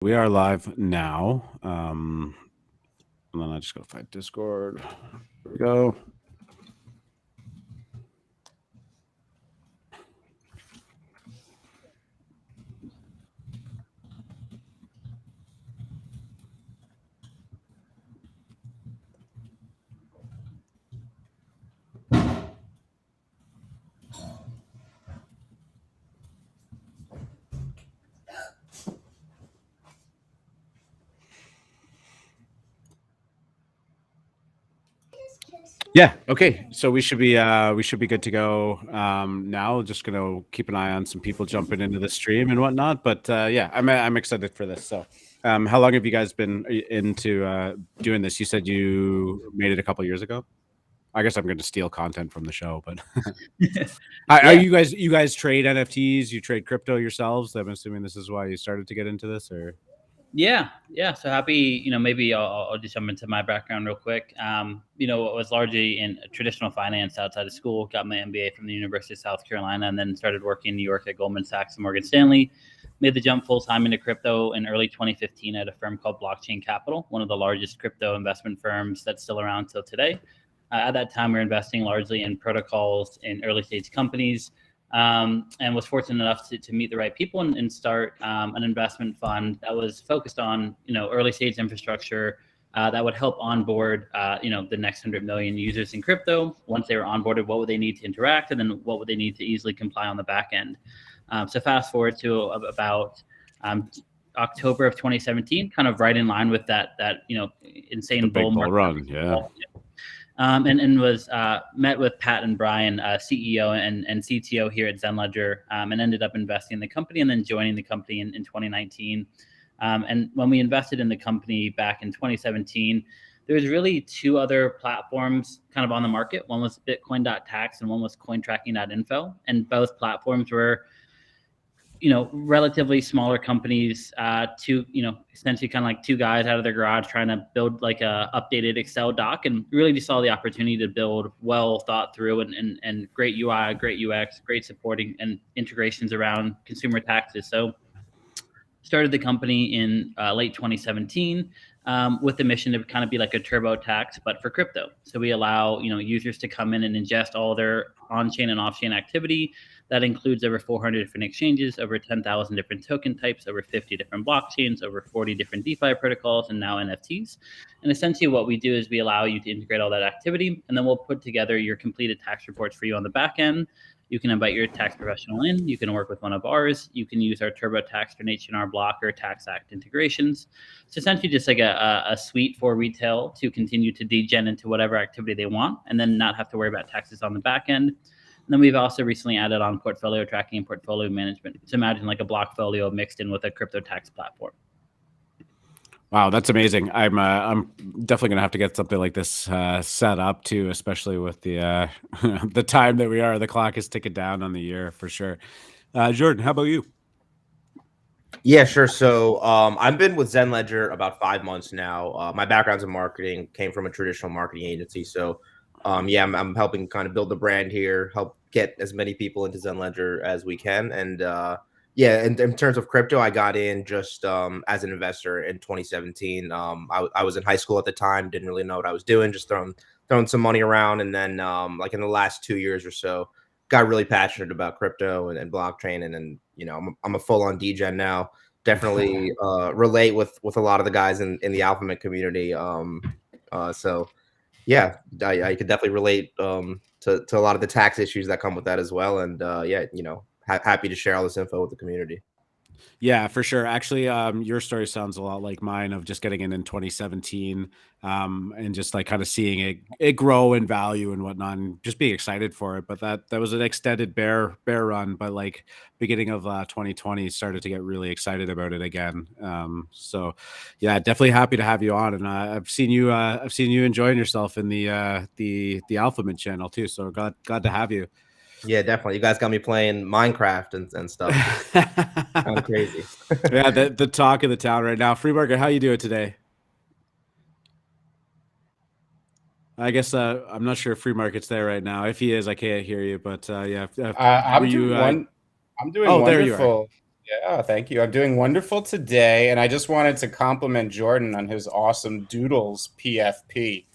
We are live now. And then I just go find Discord. Here we go. Yeah. Okay. So we should be good to go. Now just gonna keep an eye on some people jumping into the stream and whatnot. But yeah, I'm excited for this. So, how long have you guys been into doing this? You said you made it a couple years ago. I guess I'm going to steal content from the show, but are Yeah, you guys trade NFTs? You trade crypto yourselves? I'm assuming this is why you started to get into this, or yeah. So happy, maybe I'll just jump into my background real quick. I was largely in traditional finance outside of school, got my MBA from the University of South Carolina, and then started working in New York at Goldman Sachs and Morgan Stanley. Made the jump full time into crypto in early 2015 at a firm called Blockchain Capital, one of the largest crypto investment firms that's still around till today. At that time, we are investing largely in protocols in early stage companies, and was fortunate enough to meet the right people and start an investment fund that was focused on early stage infrastructure that would help onboard the next 100 million users in crypto. Once they were onboarded, what would they need to interact, and then what would they need to easily comply on the back end. So fast forward to about October of 2017, kind of right in line with that the insane bull big bull market. run? Yeah. And was met with Pat and Brian, CEO and CTO here at ZenLedger, and ended up investing in the company and then joining the company in 2019. And when we invested in the company back in 2017, there was really two other platforms kind of on the market. One was Bitcoin.tax and one was CoinTracking.info. And both platforms were relatively smaller companies, essentially kind of like two guys out of their garage trying to build like a updated Excel doc, and really just saw the opportunity to build well thought through and great UI, great UX, great supporting and integrations around consumer taxes. So started the company in late 2017 with the mission to kind of be like a TurboTax, but for crypto. So we allow users to come in and ingest all their on-chain and off-chain activity. That includes over 400 different exchanges, over 10,000 different token types, over 50 different blockchains, over 40 different DeFi protocols, and now NFTs. And essentially what we do is we allow you to integrate all that activity, and then we'll put together your completed tax reports for you on the back end. You can invite your tax professional in. You can work with one of ours. You can use our TurboTax or H&R Block or Tax Act integrations. It's essentially just like a suite for retail to continue to degen into whatever activity they want and then not have to worry about taxes on the back end. And then we've also recently added on portfolio tracking and portfolio management. So imagine like a Blockfolio mixed in with a crypto tax platform. Wow, that's amazing. I'm definitely gonna have to get something like this set up too, especially with the the time that we are. The clock is ticking down on the year for sure. Jordan, how about you? Yeah, sure. So I've been with ZenLedger about 5 months now. My background's in marketing, came from a traditional marketing agency. So yeah, I'm helping kind of build the brand here, help get as many people into ZenLedger as we can. And yeah, in terms of crypto, I got in just as an investor in 2017. I was in high school at the time, didn't really know what I was doing, just throwing some money around. And then like in the last 2 years or so, got really passionate about crypto and blockchain, and then I'm a full on degen now. Definitely relate with a lot of the guys in the Alphabet community. So yeah, I could definitely relate to a lot of the tax issues that come with that as well. And yeah, happy to share all this info with the community. Yeah, for sure. Actually, your story sounds a lot like mine of just getting in 2017, and just like kind of seeing it grow in value and whatnot, and just being excited for it. But that was an extended bear run, but like beginning of 2020 started to get really excited about it again. So yeah, definitely happy to have you on, and I've seen you enjoying yourself in the Alpha channel too. So glad to have you. Yeah, definitely. You guys got me playing Minecraft and stuff. Kind of crazy. Yeah, the talk of the town right now. Free market, how you doing today? I guess I'm not sure if free market's there right now. If he is, I can't hear you. But yeah, were I'm you? doing one. I'm doing Oh, there you are. wonderful. Yeah, thank you. I'm doing wonderful today, and I just wanted to compliment Jordan on his awesome Doodles PFP,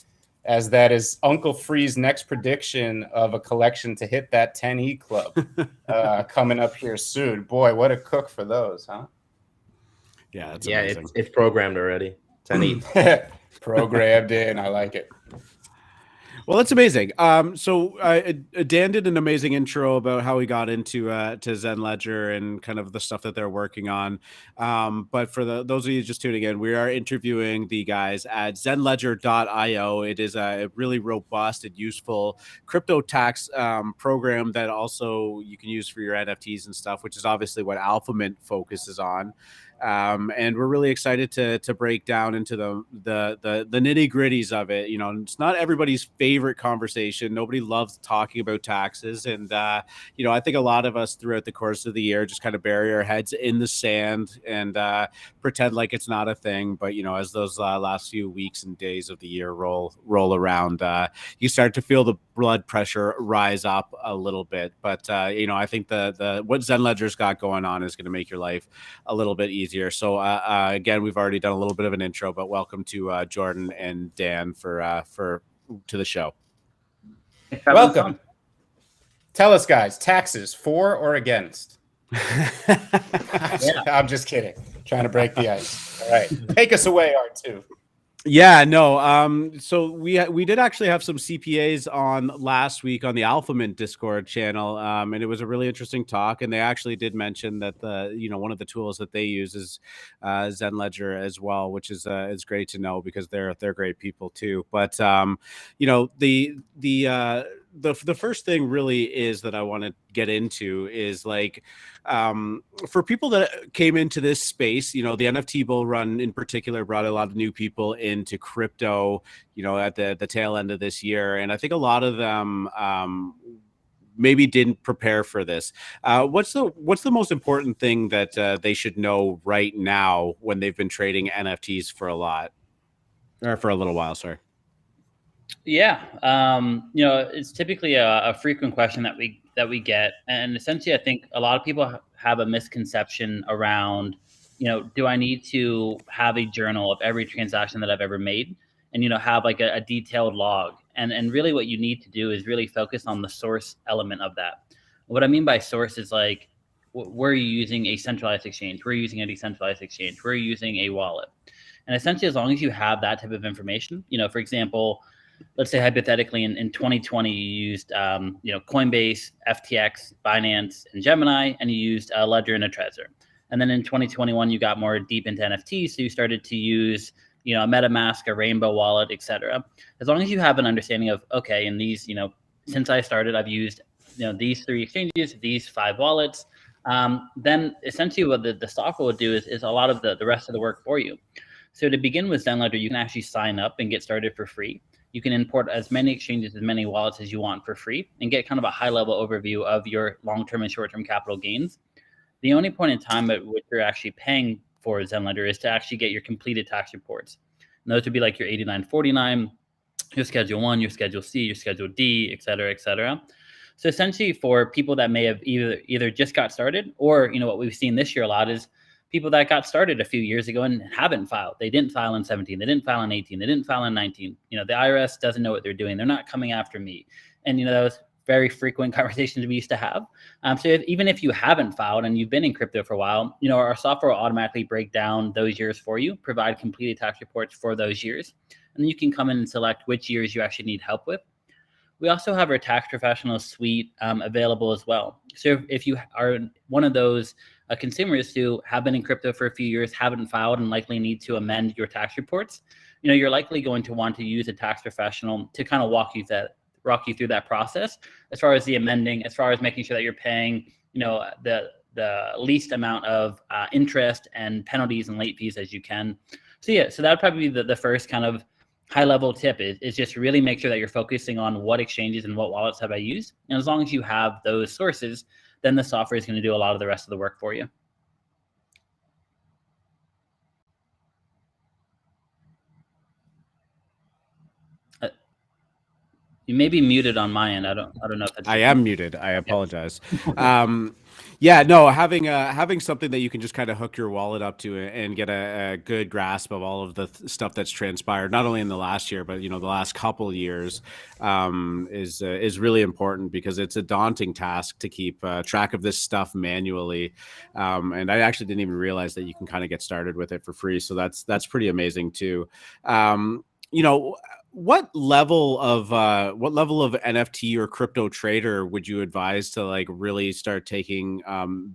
as that is Uncle Free's next prediction of a collection to hit that 10E club coming up here soon. Boy, what a cook for those, huh? Yeah, that's Yeah, amazing. it's programmed already. 10 Programmed in. I like it. Well, that's amazing. So Dan did an amazing intro about how he got into to Zen Ledger and kind of the stuff that they're working on. But for those of you just tuning in, we are interviewing the guys at ZenLedger.io. It is a really robust and useful crypto tax program that also you can use for your NFTs and stuff, which is obviously what AlphaMint focuses on. And we're really excited to break down into the nitty gritties of it. You know, it's not everybody's favorite conversation. Nobody loves talking about taxes, and you know, I think a lot of us throughout the course of the year just kind of bury our heads in the sand and pretend like it's not a thing. But you know, as those last few weeks and days of the year roll around, you start to feel the blood pressure rise up a little bit. But you know, I think the what Zen Ledger's got going on is going to make your life a little bit easier. So again, we've already done a little bit of an intro, but welcome to Jordan and Dan for to the show. Welcome. Tell us, guys, taxes for or against? I'm just kidding. Trying to break the ice. All right, take us away, R2. Yeah, no. So we did actually have some CPAs on last week on the AlphaMint Discord channel, and it was a really interesting talk. And they actually did mention that one of the tools that they use is Zen Ledger as well, which is great to know because they're great people too. But you know, the first thing really is that I want to get into is like for people that came into this space, you know, the NFT bull run in particular brought a lot of new people into crypto, you know, at the tail end of this year. And I think a lot of them maybe didn't prepare for this. What's the most important thing that they should know right now when they've been trading NFTs for a little while? Sorry. Yeah, you know, it's typically a frequent question that we get, and essentially, I think a lot of people have a misconception around, you know, do I need to have a journal of every transaction that I've ever made, and you know, have like a detailed log, and really, what you need to do is really focus on the source element of that. What I mean by source is like, were you using a centralized exchange? Were you using a decentralized exchange? Were you using a wallet? And essentially, as long as you have that type of information, you know, for example, let's say hypothetically in 2020 you used you know, Coinbase, FTX, Binance, and Gemini, and you used a Ledger and a Trezor. And then in 2021 you got more deep into NFTs, so you started to use, you know, a MetaMask, a Rainbow Wallet, etc. As long as you have an understanding of, okay, in these, you know, since I started, I've used, you know, these 3 exchanges, these 5 wallets, then essentially what the software will do is a lot of the rest of the work for you. So to begin with Zen Ledger, you can actually sign up and get started for free. You can import as many exchanges, as many wallets as you want for free and get kind of a high level overview of your long-term and short-term capital gains. The only point in time at which you're actually paying for Zen Ledger is to actually get your completed tax reports. And those would be like your 8949, your Schedule 1, your Schedule C, your Schedule D, et cetera, et cetera. So essentially for people that may have either just got started, or, you know, what we've seen this year a lot is people that got started a few years ago and haven't filed. They didn't file in 17. They didn't file in 18. They didn't file in 19. You know, the IRS doesn't know what they're doing. They're not coming after me. And, you know, that was very frequent conversations we used to have. Even if you haven't filed and you've been in crypto for a while, you know, our software will automatically break down those years for you, provide completed tax reports for those years. And then you can come in and select which years you actually need help with. We also have our tax professional suite available as well. So if you are one of those consumers who have been in crypto for a few years, haven't filed, and likely need to amend your tax reports, you know, you're likely going to want to use a tax professional to kind of walk you through that process, as far as the amending, as far as making sure that you're paying, you know, the least amount of interest and penalties and late fees as you can. So yeah, so that would probably be the first kind of high level tip is just really make sure that you're focusing on what exchanges and what wallets have I used. And as long as you have those sources, then the software is going to do a lot of the rest of the work for you. You may be muted on my end. I don't know if that's I am muted. I apologize. Yeah, no, having something that you can just kind of hook your wallet up to and get a good grasp of all of the stuff that's transpired, not only in the last year, but the last couple of years, is really important, because it's a daunting task to keep track of this stuff manually. And I actually didn't even realize that you can kind of get started with it for free. So that's pretty amazing too. You know, what level of NFT or crypto trader would you advise to like really start taking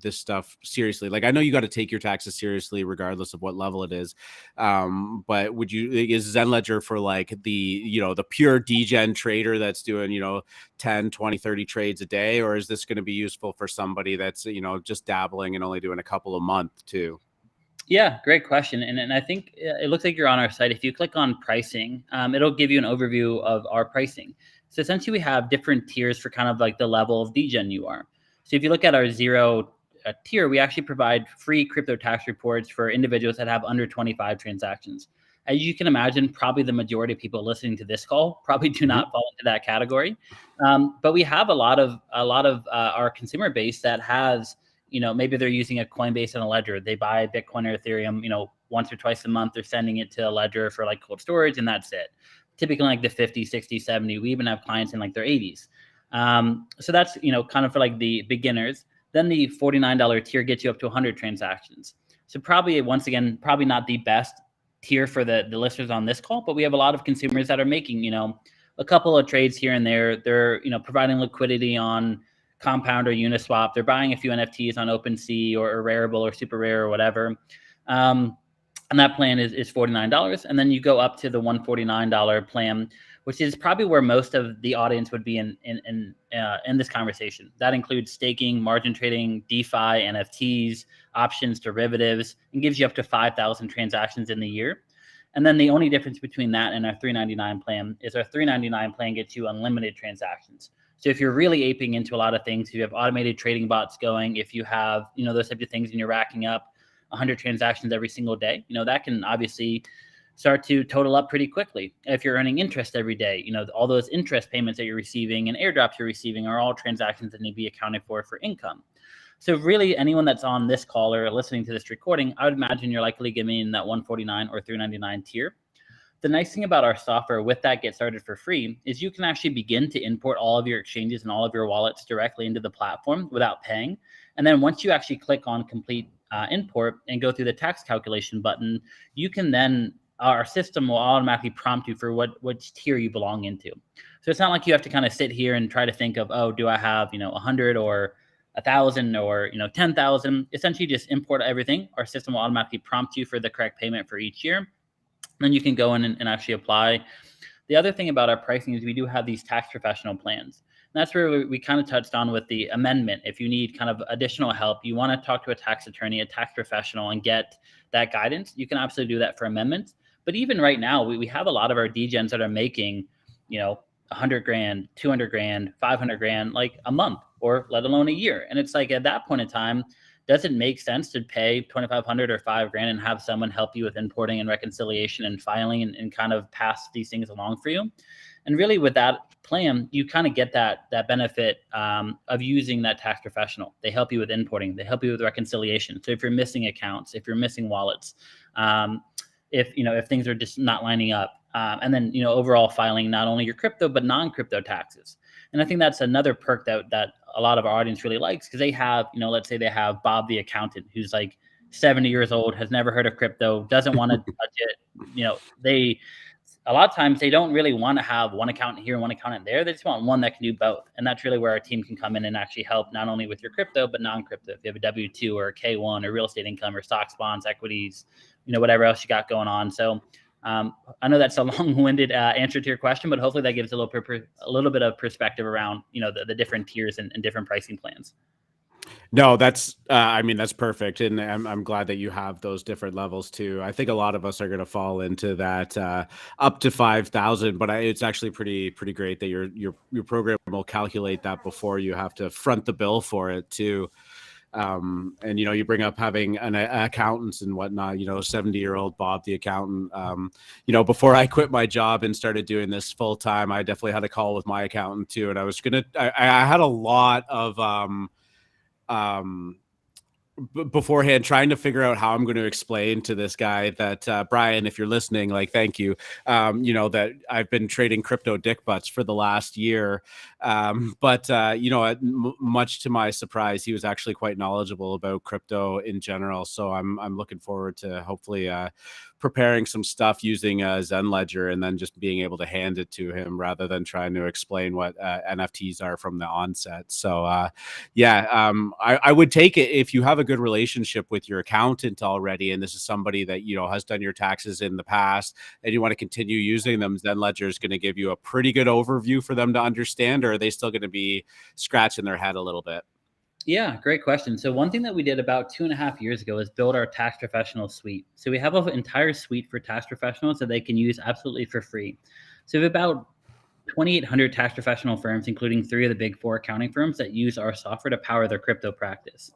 this stuff seriously? Like, I know you got to take your taxes seriously regardless of what level it is, but is Zenledger for like the pure degen trader that's doing 10, 20, 30 trades a day, or is this going to be useful for somebody that's just dabbling and only doing a couple a month too? Yeah, great question. And I think it looks like you're on our site. If you click on pricing, it'll give you an overview of our pricing. So essentially, we have different tiers for kind of like the level of degen you are. So if you look at our zero tier, we actually provide free crypto tax reports for individuals that have under 25 transactions. As you can imagine, probably the majority of people listening to this call probably do not fall into that category. But we have a lot of our consumer base that has, maybe they're using a Coinbase and a Ledger. They buy Bitcoin or Ethereum, once or twice a month. They're sending it to a Ledger for like cold storage, and that's it. Typically like the 50, 60, 70. We even have clients in like their 80s. So that's, kind of for like the beginners. Then the $49 tier gets you up to 100 transactions. So probably, once again, probably not the best tier for the listeners on this call, but we have a lot of consumers that are making, a couple of trades here and there. They're, providing liquidity on Compound or Uniswap. They're buying a few NFTs on OpenSea or Rarible or Super Rare or whatever. And that plan is $49. And then you go up to the $149 plan, which is probably where most of the audience would be in this conversation. That includes staking, margin trading, DeFi, NFTs, options, derivatives, and gives you up to 5,000 transactions in the year. And then the only difference between that and our $399 plan is our $399 plan gets you unlimited transactions. So if you're really aping into a lot of things, if you have automated trading bots going, if you have, those types of things, and you're racking up 100 transactions every single day, that can obviously start to total up pretty quickly. If you're earning interest every day, all those interest payments that you're receiving and airdrops you're receiving are all transactions that need to be accounted for income. So really, anyone that's on this call or listening to this recording, I would imagine you're likely getting that $149 or $399 tier. The nice thing about our software with that Get Started for Free is you can actually begin to import all of your exchanges and all of your wallets directly into the platform without paying. And then once you actually click on complete import and go through the tax calculation button, you can then, our system will automatically prompt you for which tier you belong into. So it's not like you have to kind of sit here and try to think of, oh, do I have 100 or 1,000 or 10,000? Essentially just import everything. Our system will automatically prompt you for the correct payment for each year. Then you can go in and actually apply. The other thing about our pricing is we do have these tax professional plans. And that's where we kind of touched on with the amendment. If you need kind of additional help, you want to talk to a tax attorney, a tax professional, and get that guidance, you can absolutely do that for amendments. But even right now, we have a lot of our degens that are making, 100 grand, 200 grand, 500 grand, like a month, or let alone a year. And it's like, at that point in time, does it make sense to pay $2,500 or $5,000 and have someone help you with importing and reconciliation and filing and kind of pass these things along for you? And really, with that plan, you kind of get that benefit of using that tax professional. They help you with importing. They help you with reconciliation. So if you're missing accounts, if you're missing wallets, if things are just not lining up, and then overall filing not only your crypto but non-crypto taxes. And I think that's another perk that a lot of our audience really likes, because they have, let's say they have Bob the accountant who's like 70 years old, has never heard of crypto, doesn't want to touch it. A lot of times they don't really want to have one accountant here and one accountant there. They just want one that can do both. And that's really where our team can come in and actually help, not only with your crypto, but non-crypto. If you have a W-2 or a K-1 or real estate income or stocks, bonds, equities, whatever else you got going on. So I know that's a long-winded answer to your question, but hopefully that gives a little bit of perspective around, the different tiers and different pricing plans. No, that's that's perfect. And I'm glad that you have those different levels too. I think a lot of us are going to fall into that up to 5,000, but it's actually pretty great that your program will calculate that before you have to front the bill for it too. And you bring up having an accountants and whatnot. 70-year-old Bob, the accountant. Before I quit my job and started doing this full time, I definitely had a call with my accountant too, and I had a lot of beforehand trying to figure out how I'm going to explain to this guy that Brian, if you're listening, like, thank you, that I've been trading crypto dick butts for the last year. But much to my surprise, he was actually quite knowledgeable about crypto in general. So I'm looking forward to hopefully preparing some stuff using Zenledger and then just being able to hand it to him rather than trying to explain what NFTs are from the onset. So I would take it if you have a good relationship with your accountant already, and this is somebody that has done your taxes in the past, and you want to continue using them. Zenledger is going to give you a pretty good overview for them to understand, or are they still going to be scratching their head a little bit? Yeah, great question. So one thing that we did about 2.5 years ago is build our tax professional suite. So we have an entire suite for tax professionals that they can use absolutely for free. So we have about 2,800 tax professional firms, including 3 of the big 4 accounting firms, that use our software to power their crypto practice.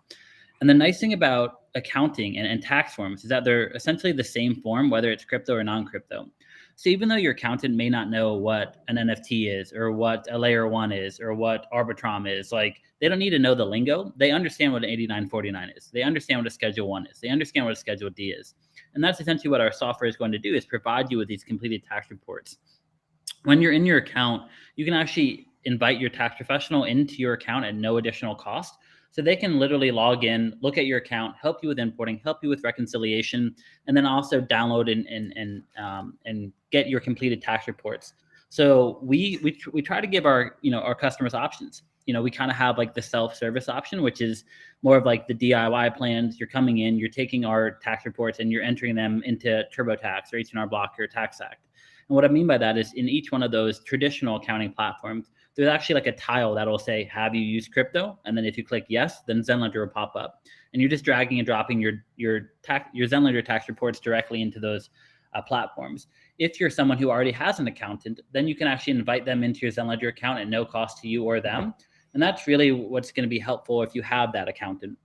And the nice thing about accounting and tax forms is that they're essentially the same form, whether it's crypto or non-crypto. So even though your accountant may not know what an NFT is or what a layer 1 is or what Arbitrum is, like, they don't need to know the lingo. They understand what an 8949 is. They understand what a Schedule 1 is. They understand what a Schedule D is. And that's essentially what our software is going to do, is provide you with these completed tax reports. When you're in your account, you can actually invite your tax professional into your account at no additional cost. So they can literally log in, look at your account, help you with importing, help you with reconciliation, and then also download and get your completed tax reports. So we try to give our customers options. We kind of have like the self-service option, which is more of like the DIY plans. You're coming in, you're taking our tax reports and you're entering them into TurboTax or H&R Block or TaxAct. And what I mean by that is in each one of those traditional accounting platforms, there's actually like a tile that'll say, have you used crypto? And then if you click yes, then Zenledger will pop up. And you're just dragging and dropping your Zenledger tax reports directly into those platforms. If you're someone who already has an accountant, then you can actually invite them into your Zenledger account at no cost to you or them. And that's really what's going to be helpful if you have that accountant.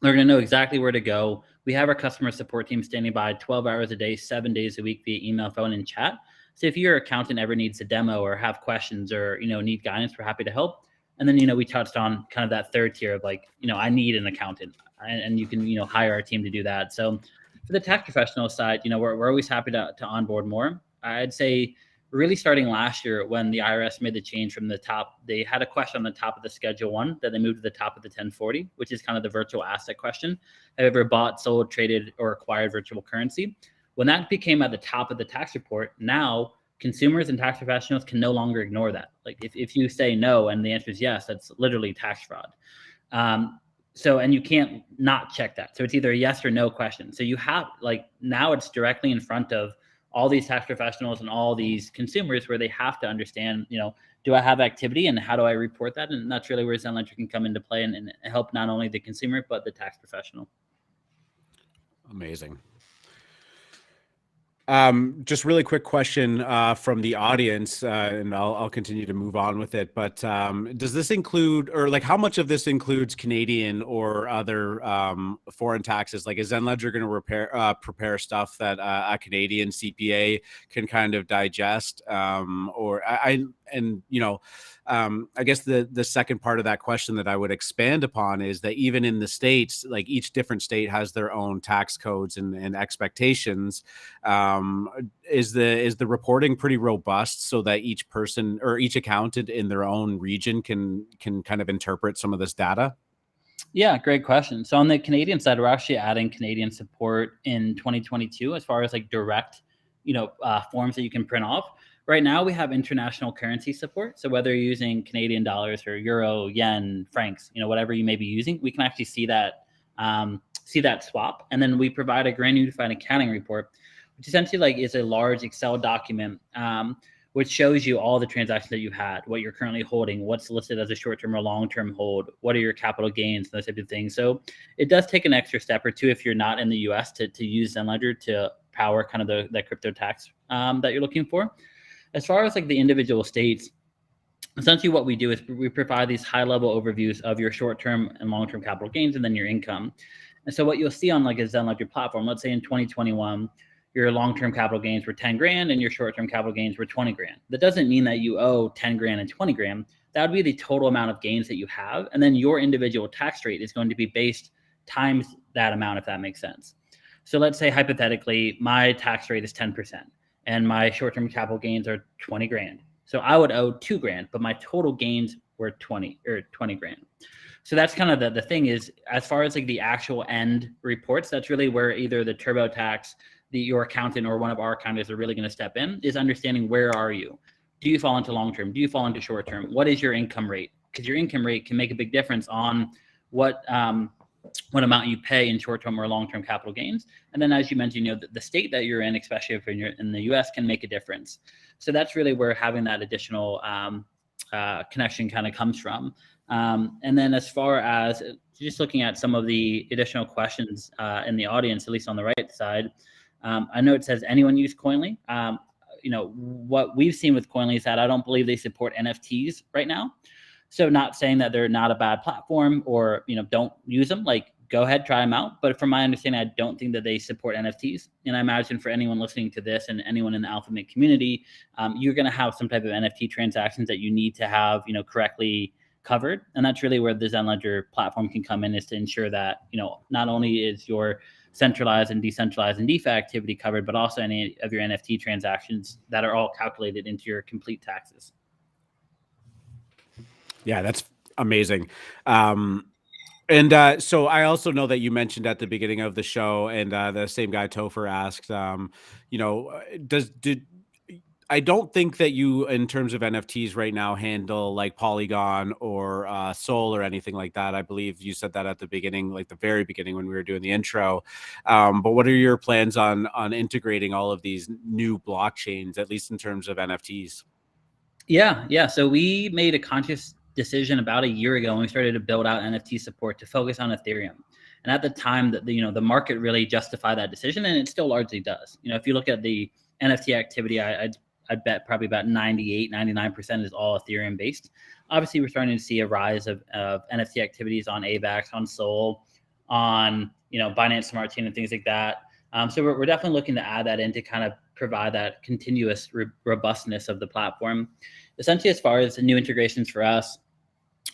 They're going to know exactly where to go. We have our customer support team standing by 12 hours a day, 7 days a week via email, phone, and chat. So if your accountant ever needs a demo or have questions or, need guidance, we're happy to help. And then, we touched on kind of that third tier of like, I need an accountant, and you can, hire our team to do that. So for the tax professional side, we're always happy to onboard more. I'd say really starting last year when the IRS made the change from the top, they had a question on the top of the Schedule 1 that they moved to the top of the 1040, which is kind of the virtual asset question. Have you ever bought, sold, traded, or acquired virtual currency? When that became at the top of the tax report, now consumers and tax professionals can no longer ignore that. Like if you say no and the answer is yes, that's literally tax fraud. And you can't not check that. So it's either a yes or no question. So you have now it's directly in front of all these tax professionals and all these consumers where they have to understand, do I have activity and how do I report that? And that's really where Zenledger can come into play and help not only the consumer, but the tax professional. Amazing. Just really quick question from the audience, and I'll continue to move on with it. But does this include, or like, how much of this includes Canadian or other foreign taxes? Like, is Zenledger going to prepare stuff that a Canadian CPA can kind of digest? I guess the second part of that question that I would expand upon is that even in the States, like each different state has their own tax codes and expectations. Is the reporting pretty robust so that each person or each accountant in their own region can kind of interpret some of this data? Yeah, great question. So on the Canadian side, we're actually adding Canadian support in 2022 as far as like direct, forms that you can print off. Right now, we have international currency support. So whether you're using Canadian dollars or euro, yen, francs, whatever you may be using, we can actually see that swap. And then we provide a grand unified accounting report, which essentially is a large Excel document, which shows you all the transactions that you had, what you're currently holding, what's listed as a short-term or long-term hold, what are your capital gains, those types of things. So it does take an extra step or two if you're not in the US to use Zenledger to power kind of the crypto tax that you're looking for. As far as like the individual states, essentially what we do is we provide these high-level overviews of your short-term and long-term capital gains and then your income. And so what you'll see on like a ZenLedger platform, let's say in 2021, your long-term capital gains were 10 grand and your short-term capital gains were 20 grand. That doesn't mean that you owe 10 grand and 20 grand. That would be the total amount of gains that you have. And then your individual tax rate is going to be based times that amount, if that makes sense. So let's say hypothetically, my tax rate is 10% and my short-term capital gains are 20 grand. So I would owe 2 grand, but my total gains were 20 grand. So that's kind of the thing is, as far as like the actual end reports, that's really where either the TurboTax, your accountant, or one of our accountants are really going to step in, is understanding where are you? Do you fall into long-term? Do you fall into short-term? What is your income rate? Because your income rate can make a big difference on what amount you pay in short-term or long-term capital gains. And then, as you mentioned, the state that you're in, especially if you're in the U.S., can make a difference. So that's really where having that additional connection kind of comes from. And then, as far as just looking at some of the additional questions in the audience, at least on the right side, I know it says anyone use Coinly. What we've seen with Coinly is that I don't believe they support NFTs right now. So not saying that they're not a bad platform or, don't use them, like go ahead, try them out. But from my understanding, I don't think that they support NFTs. And I imagine for anyone listening to this and anyone in the AlphaMint community, you're going to have some type of NFT transactions that you need to have, correctly covered. And that's really where the ZenLedger platform can come in, is to ensure that, not only is your centralized and decentralized and DeFi activity covered, but also any of your NFT transactions that are all calculated into your complete taxes. Yeah, that's amazing. So I also know that you mentioned at the beginning of the show, and the same guy Topher asked, I don't think that you, in terms of NFTs right now, handle like Polygon or Sol or anything like that. I believe you said that at the beginning, like the very beginning when we were doing the intro. But what are your plans on integrating all of these new blockchains, at least in terms of NFTs? Yeah. So we made a conscious decision about a year ago when we started to build out NFT support to focus on Ethereum. And at the time that the market really justified that decision, and it still largely does. If you look at the NFT activity, I'd bet probably about 99% is all Ethereum based. Obviously, we're starting to see a rise of NFT activities on AVAX, on Sol, on Binance Smart Chain and things like that. So we're definitely looking to add that in to kind of provide that continuous robustness of the platform. Essentially, as far as the new integrations for us,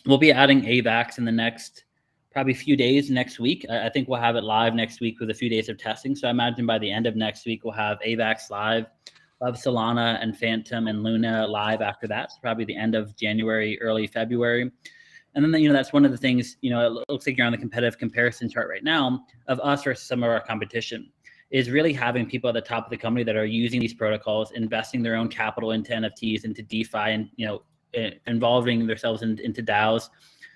we'll be adding AVAX in the next probably few days next week. I think we'll have it live next week with a few days of testing. So I imagine by the end of next week, we'll have AVAX live. We'll have Solana and Phantom and Luna live after that. So probably the end of January, early February. And then, that's one of the things, it looks like you're on the competitive comparison chart right now of us versus some of our competition, is really having people at the top of the company that are using these protocols, investing their own capital into NFTs, into DeFi, and, involving themselves into DAOs.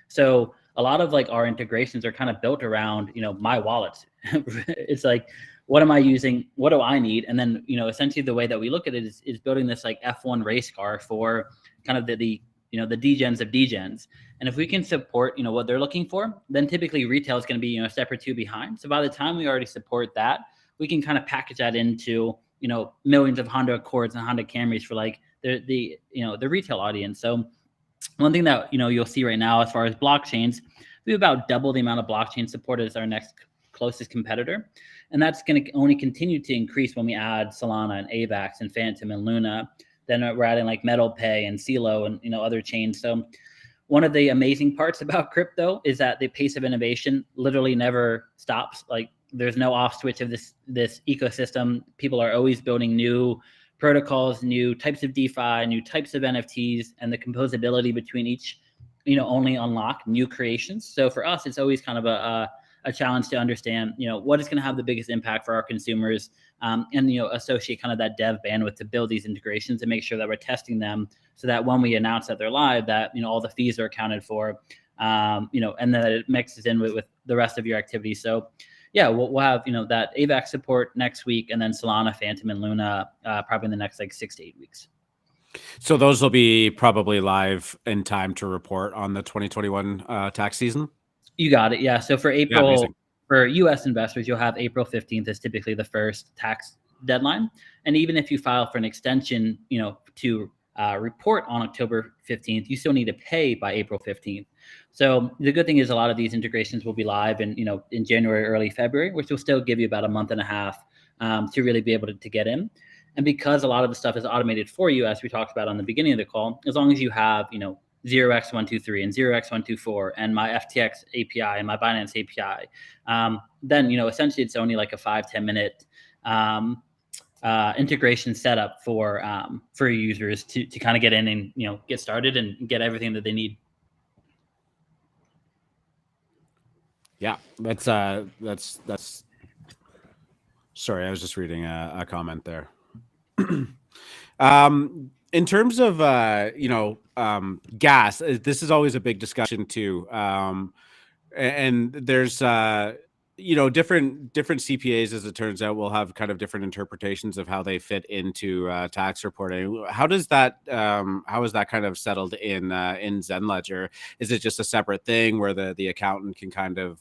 So a lot of like our integrations are kind of built around, my wallet. It's like, what am I using? What do I need? And then, essentially the way that we look at it is building this like F1 race car for kind of the degens of degens. And if we can support, what they're looking for, then typically retail is going to be, a step or two behind. So by the time we already support that, we can kind of package that into, millions of Honda Accords and Honda Camrys for like the retail audience. So one thing that, you'll see right now as far as blockchains, we have about double the amount of blockchain supported as our next closest competitor. And that's going to only continue to increase when we add Solana and AVAX and Phantom and Luna. Then we're adding like MetalPay and CeeLo and, other chains. So one of the amazing parts about crypto is that the pace of innovation literally never stops. Like there's no off switch of this ecosystem. People are always building new protocols, new types of DeFi, new types of NFTs, and the composability between each, only unlock new creations. So for us, it's always kind of a challenge to understand, what is going to have the biggest impact for our consumers, and, associate kind of that dev bandwidth to build these integrations and make sure that we're testing them so that when we announce that they're live, that, all the fees are accounted for, and that it mixes in with the rest of your activity. So yeah, we'll have, that AVAX support next week, and then Solana, Phantom, and Luna probably in the next like 6 to 8 weeks. So those will be probably live in time to report on the 2021 tax season? You got it. Yeah. So for April, Yeah, for US investors, you'll have April 15th is typically the first tax deadline. And even if you file for an extension, to report on October 15th, you still need to pay by April 15th. So the good thing is a lot of these integrations will be live in January, early February, which will still give you about a month and a half to really be able to get in. And because a lot of the stuff is automated for you, as we talked about on the beginning of the call, as long as you have 0x123 and 0x124 and my FTX API and my Binance API, then essentially it's only like a 5-10 minute integration setup for users to kind of get in and get started and get everything that they need. Yeah, that's sorry, I was just reading a comment there. In terms of gas, this is always a big discussion too. And there's different CPAs, as it turns out, will have kind of different interpretations of how they fit into tax reporting. How is that kind of settled in ZenLedger? Is it just a separate thing where the accountant can kind of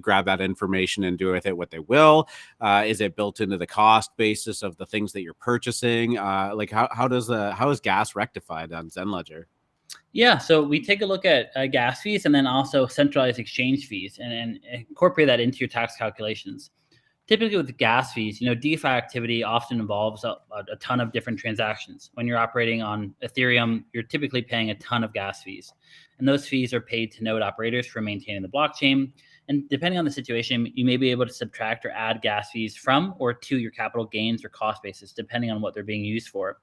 grab that information and do with it what they will? Is it built into the cost basis of the things that you're purchasing? How is gas rectified on ZenLedger? Yeah, so we take a look at gas fees and then also centralized exchange fees and incorporate that into your tax calculations. Typically with gas fees, DeFi activity often involves a ton of different transactions. When you're operating on Ethereum, you're typically paying a ton of gas fees. And those fees are paid to node operators for maintaining the blockchain. And depending on the situation, you may be able to subtract or add gas fees from or to your capital gains or cost basis, depending on what they're being used for.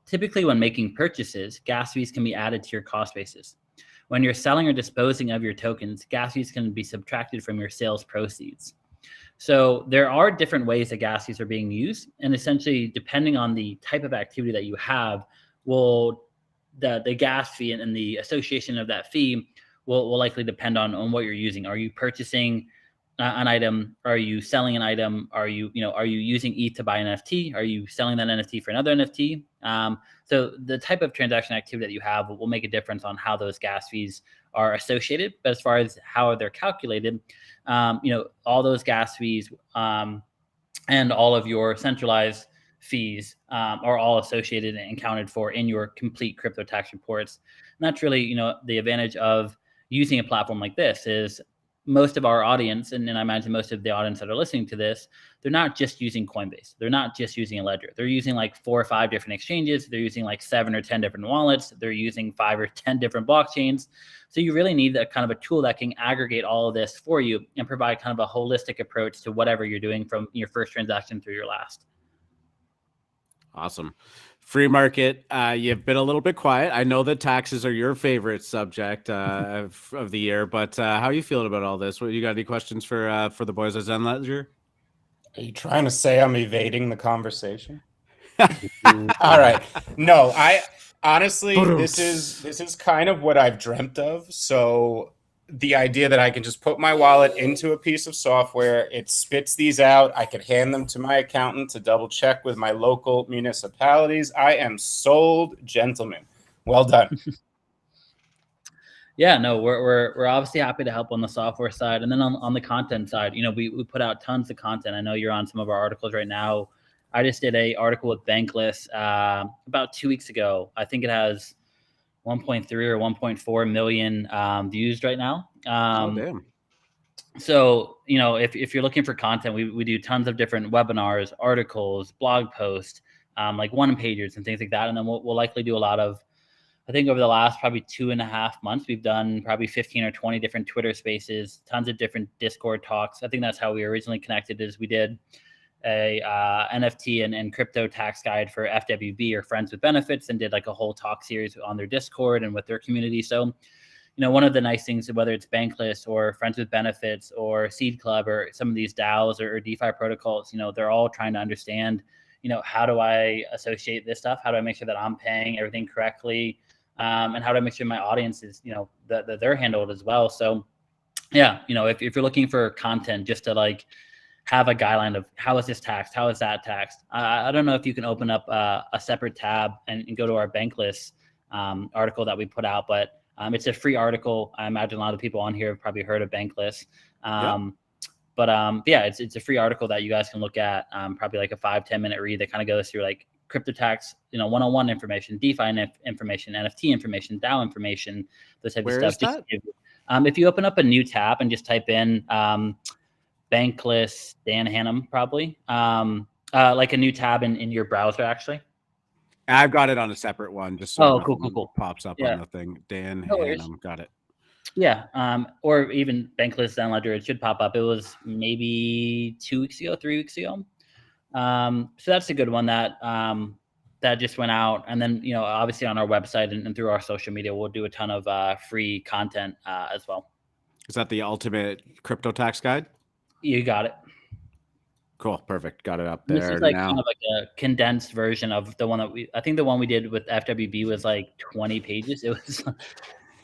Typically, when making purchases, gas fees can be added to your cost basis. When you're selling or disposing of your tokens, gas fees can be subtracted from your sales proceeds. So there are different ways that gas fees are being used, and essentially, depending on the type of activity that you have, the gas fee and the association of that fee will likely depend on what you're using. Are you purchasing an item? Are you selling an item? Are you using ETH to buy an NFT? Are you selling that NFT for another NFT? So the type of transaction activity that you have will make a difference on how those gas fees are associated. But as far as how they're calculated, all those gas fees and all of your centralized fees are all associated and accounted for in your complete crypto tax reports. And that's really, the advantage of using a platform like this is most of our audience, and I imagine most of the audience that are listening to this, they're not just using Coinbase. They're not just using a ledger. They're using like 4 or 5 different exchanges. They're using like 7 or 10 different wallets. They're using 5 or 10 different blockchains. So you really need that kind of a tool that can aggregate all of this for you and provide kind of a holistic approach to whatever you're doing from your first transaction through your last. Awesome. Free market, you've been a little bit quiet. I know that taxes are your favorite subject of the year, but how are you feeling about all this? You got any questions for the boys at ZenLedger? Are you trying to say I'm evading the conversation? All right. No, I honestly, this is kind of what I've dreamt of. So the idea that I can just put my wallet into a piece of software, it spits these out. I could hand them to my accountant to double check with my local municipalities. I am sold, gentlemen. Well done. Yeah, no, we're obviously happy to help on the software side, and then on the content side, we put out tons of content. I know you're on some of our articles right now. I just did an article with Bankless about 2 weeks ago. I think it has 1.3 or 1.4 million views right now. Oh, damn. So, if you're looking for content, we do tons of different webinars, articles, blog posts, like one-pagers and things like that. And then we'll likely do a lot of, I think over the last probably 2.5 months, we've done probably 15 or 20 different Twitter spaces, tons of different Discord talks. I think that's how we originally connected, is we did a NFT and crypto tax guide for FWB, or Friends with Benefits, and did like a whole talk series on their Discord and with their community. So, one of the nice things, whether it's Bankless or Friends with Benefits or Seed Club or some of these DAOs or DeFi protocols, they're all trying to understand, how do I associate this stuff? How do I make sure that I'm paying everything correctly? And how do I make sure my audience is, that they're handled as well. So yeah, if you're looking for content just to like have a guideline of how is this taxed, how is that taxed, I don't know if you can open up a separate tab and go to our Bankless article that we put out, but it's a free article. I imagine a lot of people on here have probably heard of Bankless. But yeah, it's a free article that you guys can look at, probably like a 5-10 minute read that kind of goes through like crypto tax, 101 information, DeFi information, NFT information, DAO information, those type Where of is stuff. that? If you open up a new tab and just type in Bankless Dan Hannum, probably like a new tab in your browser, actually. I've got it on a separate one, just so cool. pops up Yeah. on the thing. Dan No worries. Hannum, got it. Yeah, or even Bankless Zenledger, it should pop up. It was maybe 2 weeks ago, 3 weeks ago. So that's a good one that just went out. And then, obviously on our website and through our social media, we'll do a ton of free content as well. Is that the ultimate crypto tax guide? You got it. Cool, perfect. Got it up This there is like now. kind of like a condensed version of the one that I think the one we did with FWB was like 20 pages. It was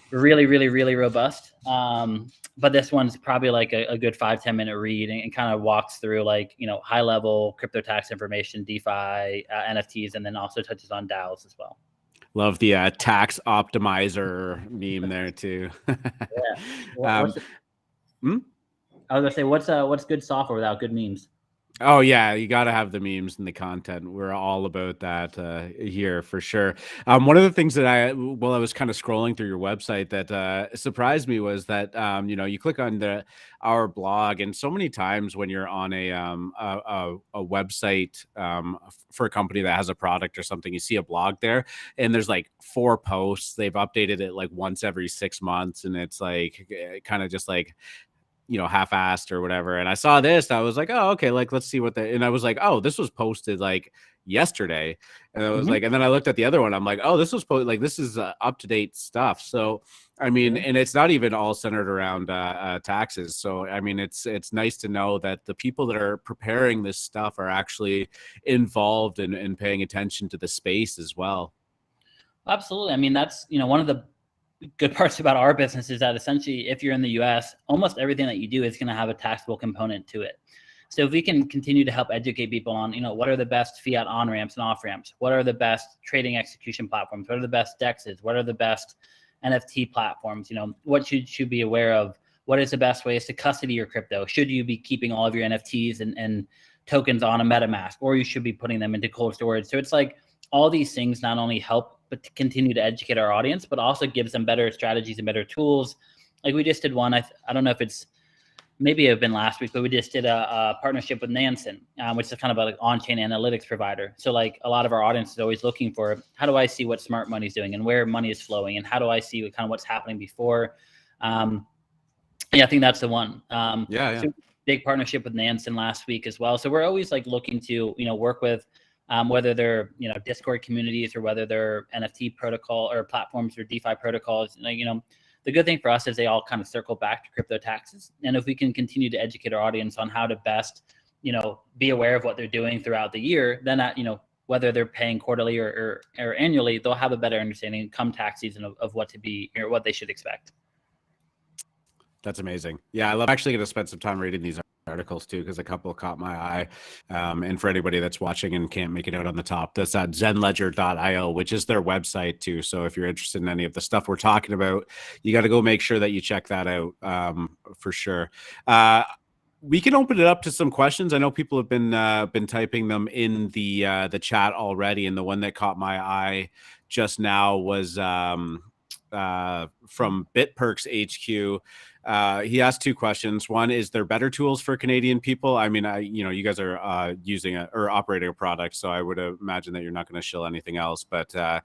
really, really, really robust. But this one's probably like a good 5-10 minute read and kind of walks through like, high level crypto tax information, DeFi, NFTs, and then also touches on DAOs as well. Love the tax optimizer meme there too. I was gonna say, what's good software without good memes? Oh yeah, you got to have the memes and the content. We're all about that here for sure. One of the things that while I was kind of scrolling through your website that surprised me was that you click on our blog, and so many times when you're on a website for a company that has a product or something, you see a blog there, and there's like 4 posts. They've updated it like once every 6 months, and it's like kind of just like half-assed or whatever. And I saw this, I was like, oh, okay, like let's see and I was like, oh, this was posted like yesterday. And I was like, and then I looked at the other one, I'm like, oh, this was posted, like this is up-to-date stuff. So I mean, and it's not even all centered around taxes. So I mean, it's nice to know that the people that are preparing this stuff are actually involved in paying attention to the space as well. Absolutely. I mean, that's one of the good parts about our business is that essentially if you're in the US, almost everything that you do is going to have a taxable component to it. So if we can continue to help educate people on, what are the best fiat on-ramps and off-ramps? What are the best trading execution platforms? What are the best DEXs? What are the best NFT platforms? What should you be aware of? What is the best ways to custody your crypto? Should you be keeping all of your NFTs and tokens on a MetaMask, or you should be putting them into cold storage? So it's like all these things not only help but to continue to educate our audience, but also gives them better strategies and better tools. Like we just did one, I don't know if it's, maybe it been last week, but we just did a partnership with Nansen, which is kind of an on-chain analytics provider. So like a lot of our audience is always looking for, how do I see what smart money is doing and where money is flowing? And how do I see kind of what's happening before? I think that's the one. So big partnership with Nansen last week as well. So we're always like looking to, work with, whether they're Discord communities or whether they're NFT protocol or platforms or DeFi protocols. The good thing for us is they all kind of circle back to crypto taxes. And if we can continue to educate our audience on how to best be aware of what they're doing throughout the year, then whether they're paying quarterly or annually, they'll have a better understanding come tax season of what to be or what they should expect. That's amazing. Yeah, I love actually going to spend some time reading these articles too, because a couple caught my eye. And for anybody that's watching and can't make it out on the top, that's at zenledger.io, which is their website too. So if you're interested in any of the stuff we're talking about, you got to go make sure that you check that out for sure. We can open it up to some questions. I know people have been typing them in the chat already, and the one that caught my eye just now was from BitPerks HQ. He asked 2 questions. One, is there better tools for Canadian people? I mean, you guys are using or operating a product, so I would imagine that you're not going to shill anything else. But the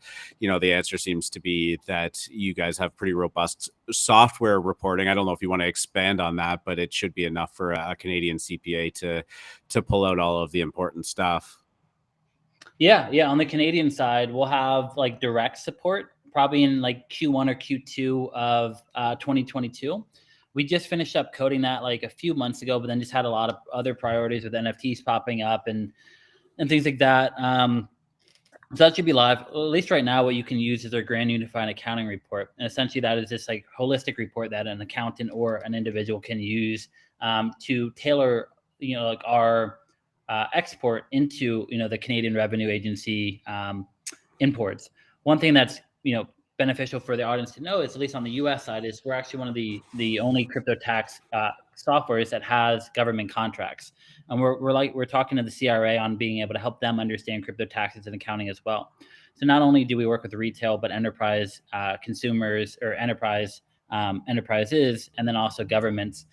answer seems to be that you guys have pretty robust software reporting. I don't know if you want to expand on that, but it should be enough for a Canadian CPA to pull out all of the important stuff. Yeah. On the Canadian side, we'll have like direct support probably in like Q1 or Q2 of 2022. We just finished up coding that like a few months ago, but then just had a lot of other priorities with NFTs popping up and things like that. So that should be live. At least right now, what you can use is their Grand Unified Accounting Report. And essentially that is this like holistic report that an accountant or an individual can use to tailor, like our export into, the Canadian Revenue Agency imports. One thing that's, beneficial for the audience to know is, at least on the US side, is we're actually one of the only crypto tax softwares that has government contracts, and we're talking to the CRA on being able to help them understand crypto taxes and accounting as well. So not only do we work with retail, but enterprise consumers or enterprises, and then also governments.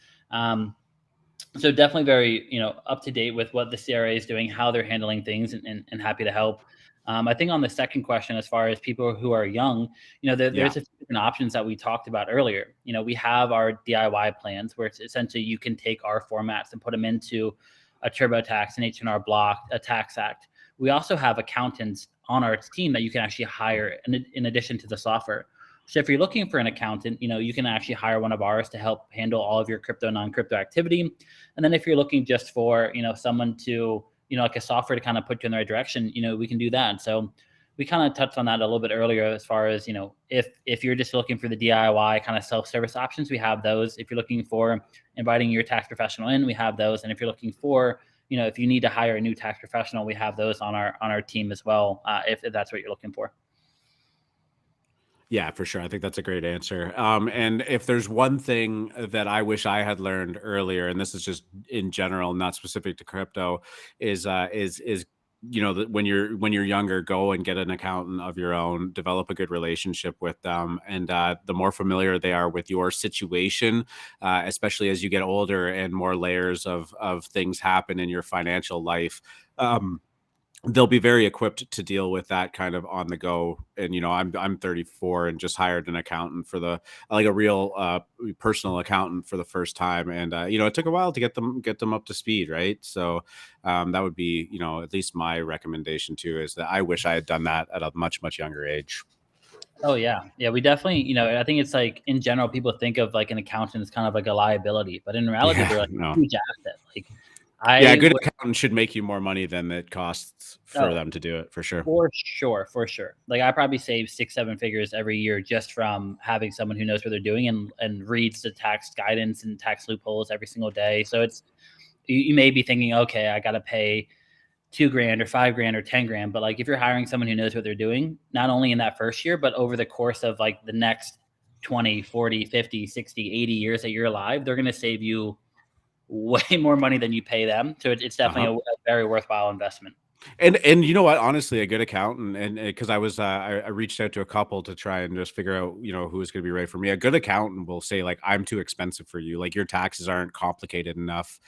So definitely very, up to date with what the CRA is doing, how they're handling things, and happy to help. I think on the second question, as far as people who are young, there's a few different options that we talked about earlier. We have our DIY plans where it's essentially you can take our formats and put them into a TurboTax, an H&R Block, a Tax Act. We also have accountants on our team that you can actually hire in addition to the software. So if you're looking for an accountant, you can actually hire one of ours to help handle all of your crypto, non-crypto activity. And then if you're looking just for, someone to, like a software to kind of put you in the right direction, we can do that. So we kind of touched on that a little bit earlier as far as, if you're just looking for the DIY kind of self-service options, we have those. If you're looking for inviting your tax professional in, we have those. And if you're looking for, if you need to hire a new tax professional, we have those on our team as well, if that's what you're looking for. Yeah, for sure. I think that's a great answer. And if there's one thing that I wish I had learned earlier, and this is just in general, not specific to crypto, is that when you're younger, go and get an accountant of your own, develop a good relationship with them, and the more familiar they are with your situation, especially as you get older and more layers of things happen in your financial life. They'll be very equipped to deal with that kind of on the go. And I'm 34 and just hired an accountant for a real personal accountant for the first time, and it took a while to get them up to speed, right? So that would be at least my recommendation too, is that I wish I had done that at a much younger age. Oh yeah, we definitely. I think it's like in general, people think of like an accountant as kind of like a liability, but in reality, they're like a huge asset. Like a good accountant should make you more money than it costs for them to do it, for sure. For sure. Like I probably save 6-7 figures every year just from having someone who knows what they're doing and reads the tax guidance and tax loopholes every single day. So you may be thinking, okay, I got to pay $2,000 or $5,000 or $10,000. But like if you're hiring someone who knows what they're doing, not only in that first year, but over the course of like the next 20, 40, 50, 60, 80 years that you're alive, they're going to save you way more money than you pay them. So it's definitely a very worthwhile investment. And you know what, honestly, a good accountant, and because I reached out to a couple to try and just figure out who's going to be right for me. A good accountant will say, like, I'm too expensive for you, like your taxes aren't complicated enough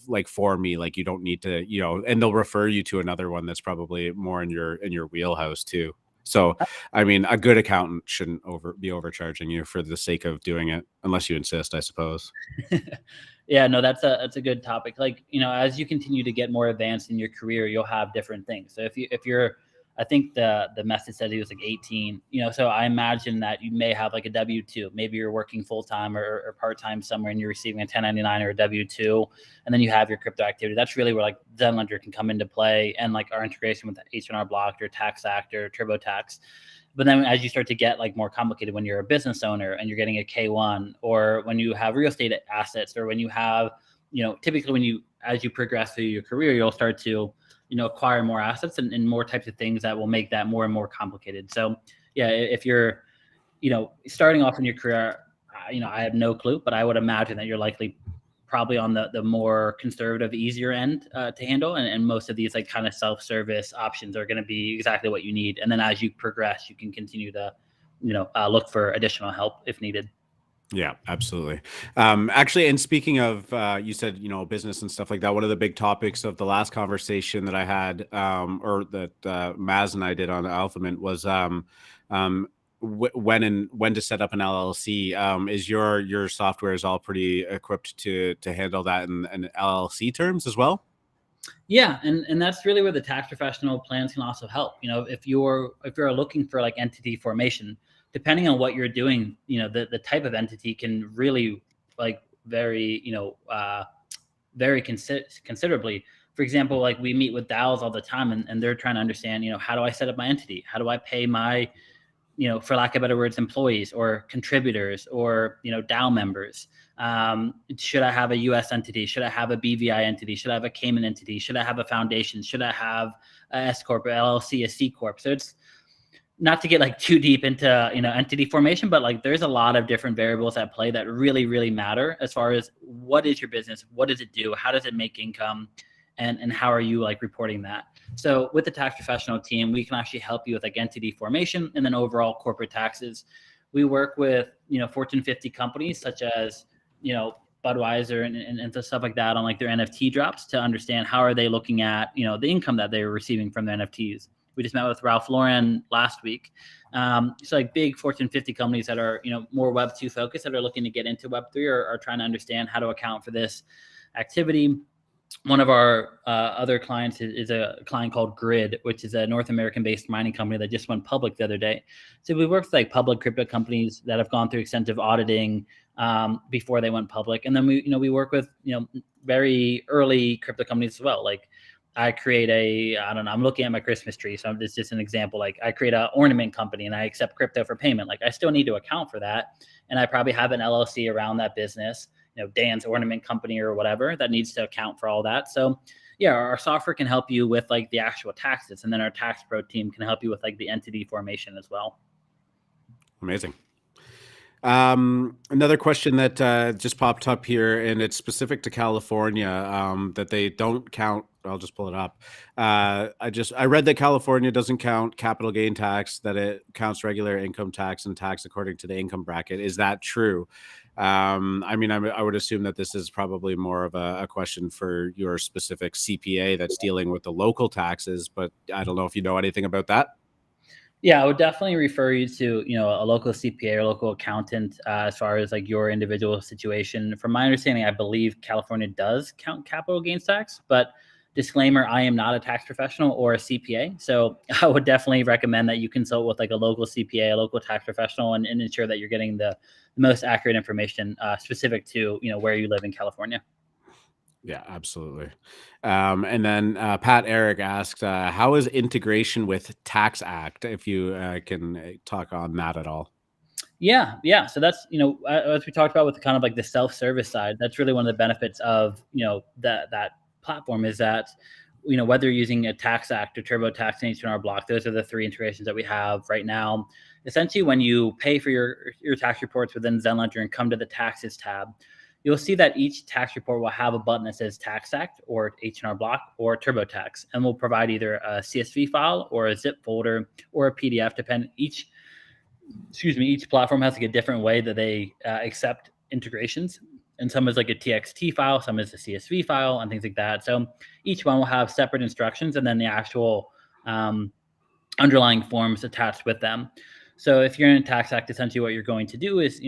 like for me, like you don't need to, and they'll refer you to another one that's probably more in your wheelhouse too. So I mean, a good accountant shouldn't be overcharging you for the sake of doing it, unless you insist, I suppose. Yeah, no, that's a good topic. Like, as you continue to get more advanced in your career, you'll have different things. So if you're, I think the message said he was like 18, so I imagine that you may have like a W-2. Maybe you're working full-time or part-time somewhere and you're receiving a 1099 or a W-2, and then you have your crypto activity. That's really where like Zenledger can come into play, and like our integration with the H&R Block or Tax Act or TurboTax. But then as you start to get like more complicated, when you're a business owner and you're getting a K-1, or when you have real estate assets, or when you have, typically as you progress through your career, you'll start to, acquire more assets and more types of things that will make that more and more complicated. So yeah, if you're, starting off in your career, I have no clue, but I would imagine that you're likely probably on the more conservative, easier end to handle. And most of these like kind of self-service options are going to be exactly what you need. And then as you progress, you can continue to, look for additional help if needed. Yeah, absolutely. Actually, and speaking of, you said, business and stuff like that, one of the big topics of the last conversation that I had, or that Maz and I did on AlphaMint was when to set up an LLC. Is your software is all pretty equipped to handle that in LLC terms as well? Yeah, and that's really where the tax professional plans can also help. If you're looking for like entity formation, depending on what you're doing, the type of entity can really like vary, very considerably. For example, like we meet with DAOs all the time, and they're trying to understand, how do I set up my entity? How do I pay my, for lack of better words, employees or contributors or, DAO members? Should I have a US entity? Should I have a BVI entity? Should I have a Cayman entity? Should I have a foundation? Should I have a S Corp, a LLC, a C Corp? So not to get like too deep into, entity formation, but like there's a lot of different variables at play that really, really matter as far as what is your business, what does it do, how does it make income, and how are you like reporting that. So with the tax professional team, we can actually help you with like entity formation and then overall corporate taxes. We work with, Fortune 50 companies such as, Budweiser and stuff like that on like their NFT drops to understand how are they looking at, the income that they're receiving from their NFTs. We just met with Ralph Lauren last week. So like big Fortune 50 companies that are, more Web 2 focused that are looking to get into Web 3 are trying to understand how to account for this activity. One of our other clients is a client called Grid, which is a North American-based mining company that just went public the other day. So we work with like public crypto companies that have gone through extensive auditing before they went public, and then we work with very early crypto companies as well. Like I create I'm looking at my Christmas tree, so this is just an example. Like I create an ornament company and I accept crypto for payment. Like I still need to account for that, and I probably have an LLC around that business. Dan's ornament company or whatever that needs to account for all that. So yeah, our software can help you with like the actual taxes, and then our tax pro team can help you with like the entity formation as well. Amazing. Another question that just popped up here, and it's specific to California, that they don't count. I'll just pull it up. I read that California doesn't count capital gain tax, that it counts regular income tax and tax according to the income bracket. Is that true? I would assume that this is probably more of a question for your specific CPA that's dealing with the local taxes, but I don't know if you know anything about that. Yeah, I would definitely refer you to, a local CPA or local accountant as far as like your individual situation. From my understanding, I believe California does count capital gains tax, but disclaimer, I am not a tax professional or a CPA. So I would definitely recommend that you consult with like a local CPA, a local tax professional, and ensure that you're getting the most accurate information specific to, where you live in California. Yeah, absolutely. And then Pat Eric asked, how is integration with Tax Act? If you can talk on that at all. Yeah. So that's, as we talked about with kind of like the self-service side, that's really one of the benefits of, that platform is that, whether you're using a Tax Act or TurboTax and H&R Block, those are the three integrations that we have right now. Essentially, when you pay for your tax reports within Zenledger and come to the taxes tab, you'll see that each tax report will have a button that says Tax Act or H&R Block or TurboTax, and we'll provide either a CSV file or a zip folder or a PDF. Each platform has like a different way that they accept integrations, and some is like a TXT file, some is a CSV file, and things like that. So each one will have separate instructions and then the actual underlying forms attached with them. So if you're in a Tax Act, essentially what you're going to do is,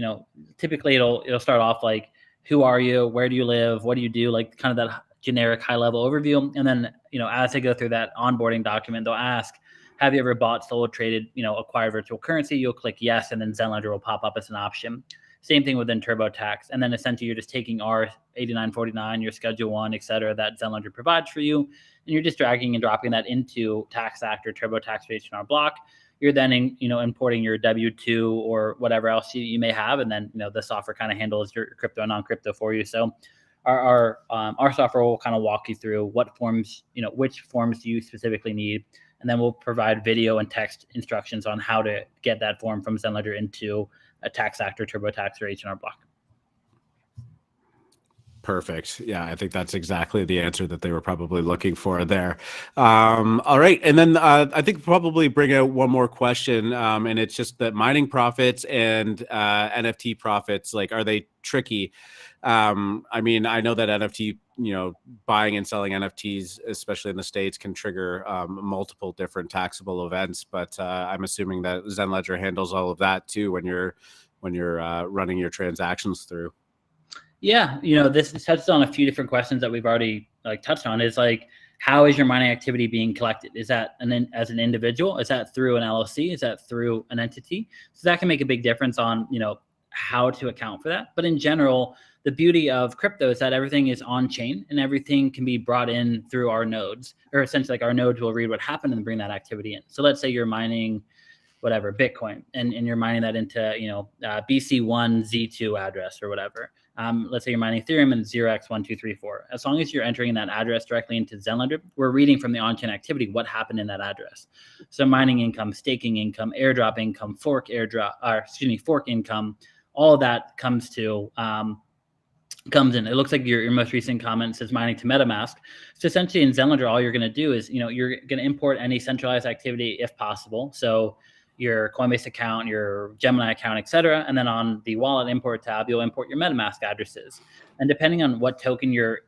typically it'll start off like, who are you? Where do you live? What do you do? Like kind of that generic high level overview. And then, as they go through that onboarding document, they'll ask, have you ever bought, sold, traded, acquired virtual currency? You'll click yes, and then Zenledger will pop up as an option. Same thing within TurboTax. And then essentially you're just taking our 8949, your Schedule 1, et cetera, that Zenledger provides for you. And you're just dragging and dropping that into Tax Act or TurboTax for H&R Block. You're then, importing your W-2 or whatever else you may have. And then, the software kind of handles your crypto and non-crypto for you. So our software will kind of walk you through what forms, which forms do you specifically need. And then we'll provide video and text instructions on how to get that form from Zenledger into a Tax Act or TurboTax or H&R Block. Perfect. Yeah, I think that's exactly the answer that they were probably looking for there. All right. And then I think probably bring out one more question. And it's just that mining profits and NFT profits, like, are they tricky? I know that NFT, buying and selling NFTs, especially in the States, can trigger multiple different taxable events. But I'm assuming that Zenledger handles all of that too when you're running your transactions through. Yeah, this touches on a few different questions that we've already touched on. Is like, how is your mining activity being collected? Is that as an individual? Is that through an LLC? Is that through an entity? So that can make a big difference on how to account for that. But in general, the beauty of crypto is that everything is on chain and everything can be brought in through our nodes, or essentially like our nodes will read what happened and bring that activity in. So let's say you're mining whatever Bitcoin and you're mining that into BC1 Z2 address or whatever. let's say you're mining Ethereum and 0x1234. As long as you're entering that address directly into Zenledger, we're reading from the on-chain activity what happened in that address. So mining income, staking income, airdrop income, fork income, all of that comes in. It looks like your most recent comment says mining to MetaMask. So essentially in Zenledger, all you're going to do is, you're going to import any centralized activity if possible. So your Coinbase account, your Gemini account, etc. And then on the wallet import tab, you'll import your MetaMask addresses. And depending on what token you're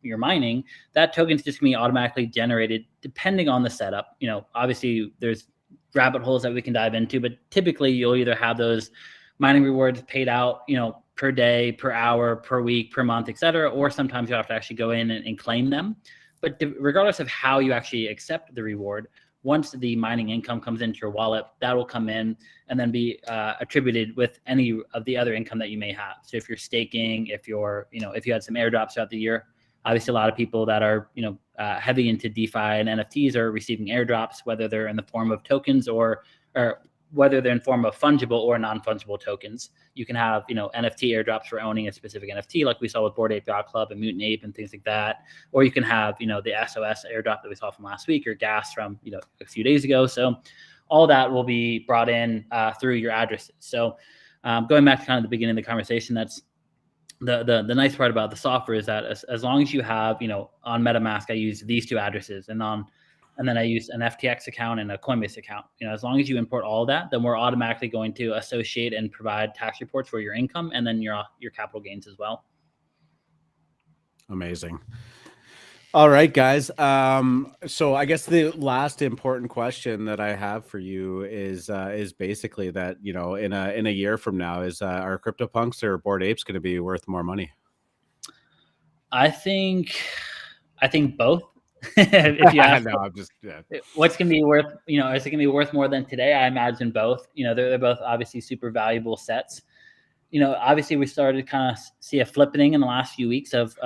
mining, that token's just going to be automatically generated depending on the setup. Obviously there's rabbit holes that we can dive into, but typically you'll either have those mining rewards paid out, per day, per hour, per week, per month, etc. Or sometimes you have to actually go in and claim them. But regardless of how you actually accept the reward, once the mining income comes into your wallet, that will come in and then be attributed with any of the other income that you may have. So if you're staking, if you had some airdrops throughout the year, obviously a lot of people that are, heavy into DeFi and NFTs are receiving airdrops, whether they're in the form of tokens or whether they're in form of fungible or non-fungible tokens. You can have, NFT airdrops for owning a specific NFT, like we saw with Bored Ape Yacht Club and Mutant Ape and things like that. Or you can have, the SOS airdrop that we saw from last week, or gas from, a few days ago. So all that will be brought in through your addresses. So going back to kind of the beginning of the conversation, that's the nice part about the software is that as long as you have, on MetaMask, I use these two addresses, and then I use an FTX account and a Coinbase account. As long as you import all of that, then we're automatically going to associate and provide tax reports for your income and then your capital gains as well. Amazing. All right, guys. So I guess the last important question that I have for you is basically that, in a year from now, are CryptoPunks or Bored Apes going to be worth more money? I think both. If you ask, what's going to be worth, is it going to be worth more than today? I imagine both. They're both obviously super valuable sets. Obviously we started to kind of see a flipping in the last few weeks of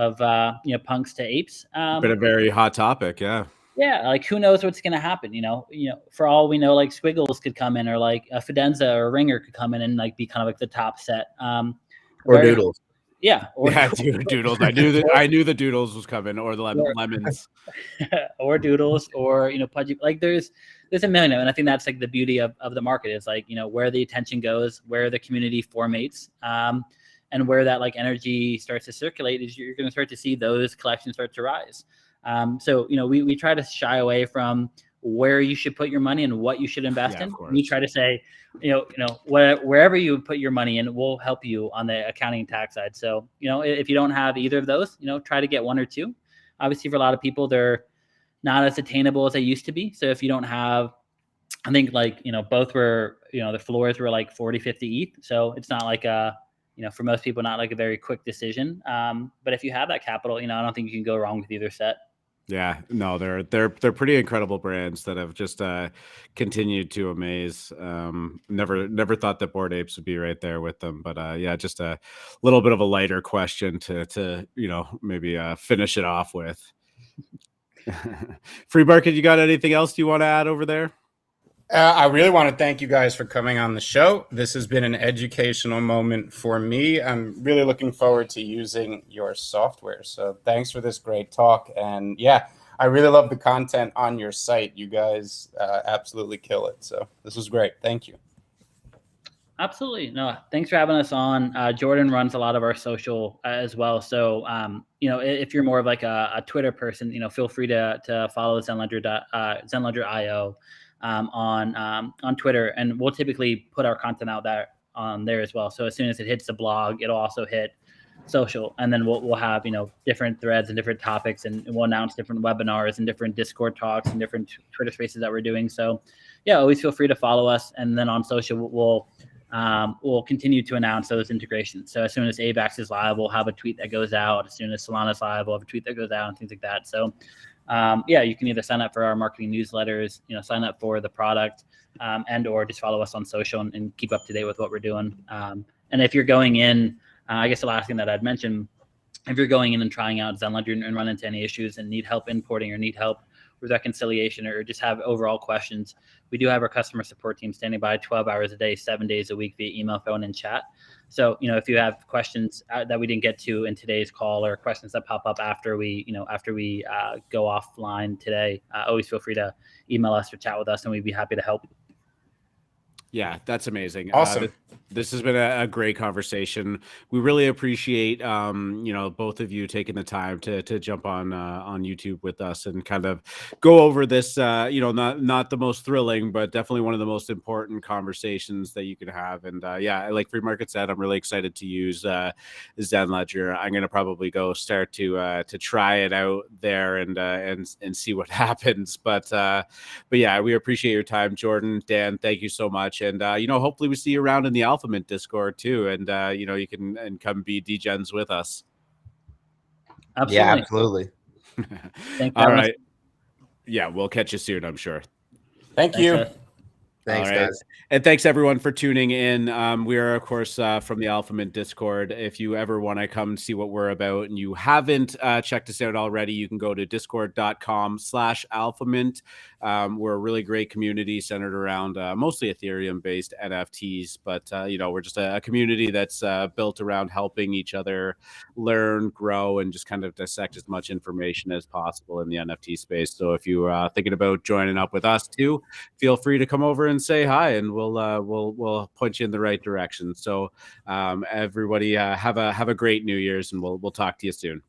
punks to apes. Been a very hot topic, yeah. Yeah, like who knows what's going to happen? For all we know, like Squiggles could come in, or like a Fidenza or Ringer could come in and like be kind of like the top set. Or Doodles. Yeah, Doodles. I knew the Doodles was coming, or the lemons, or Doodles, or Pudgy. Like there's a million, and I think that's like the beauty of the market is like where the attention goes, where the community formates, and where that like energy starts to circulate is you're going to start to see those collections start to rise. So we try to shy away from where you should put your money and what you should invest in. We try to say, wherever you put your money in, we'll help you on the accounting and tax side. So, if you don't have either of those, try to get one or two. Obviously, for a lot of people, they're not as attainable as they used to be. So if you don't have, I think like, both were, the floors were like 40, 50 ETH. So it's not like for most people, not like a very quick decision. But if you have that capital, I don't think you can go wrong with either set. Yeah, no, they're pretty incredible brands that have just continued to amaze. Never thought that Bored Apes would be right there with them, but yeah, just a little bit of a lighter question to maybe finish it off with. Free Market, you got anything else you want to add over there? I really want to thank you guys for coming on the show. This has been an educational moment for me. I'm really looking forward to using your software. So thanks for this great talk. And yeah, I really love the content on your site. You guys absolutely kill it. So this was great. Thank you. Absolutely. No, thanks for having us on. Jordan runs a lot of our social as well. So, if you're more of like a Twitter person, feel free to follow Zenledger.io. On Twitter, and we'll typically put our content out there on there as well. So as soon as it hits the blog, it'll also hit social, and then we'll have different threads and different topics, and we'll announce different webinars and different Discord talks and different Twitter spaces that we're doing. So yeah, always feel free to follow us, and then on social we'll continue to announce those integrations. So as soon as AVAX is live, we'll have a tweet that goes out. As soon as Solana is live, we'll have a tweet that goes out and things like that. So yeah, you can either sign up for our marketing newsletters, sign up for the product, and or just follow us on social and keep up to date with what we're doing. And if you're going in, I guess the last thing that I'd mention, if you're going in and trying out Zenledger and run into any issues and need help importing or need help reconciliation or just have overall questions, we do have our customer support team standing by 12 hours a day, 7 days a week via email, phone, and chat. So, if you have questions that we didn't get to in today's call or questions that pop up after we go offline today, always feel free to email us or chat with us, and we'd be happy to help. Yeah, that's amazing. Awesome. This has been a great conversation. We really appreciate, both of you taking the time to jump on YouTube with us and kind of go over this, not the most thrilling, but definitely one of the most important conversations that you can have. And like Free Market said, I'm really excited to use Zen Ledger. I'm going to probably go start to try it out there and see what happens. But yeah, we appreciate your time, Jordan, Dan. Thank you so much. And hopefully we see you around in the AlphaMint Discord too, and you can come be DGens with us. Absolutely. Yeah, absolutely. Thank you. All right. Yeah, we'll catch you soon, I'm sure. Thank you. Thanks, All right. guys. And thanks everyone for tuning in. We are, of course, from the AlphaMint Discord. If you ever want to come see what we're about and you haven't checked us out already, you can go to discord.com/AlphaMint. We're a really great community centered around mostly Ethereum-based NFTs, but we're just a community that's built around helping each other learn, grow, and just kind of dissect as much information as possible in the NFT space. So if you're thinking about joining up with us too, feel free to come over and say hi, and we'll point you in the right direction. So everybody have a great New Year's, and we'll talk to you soon.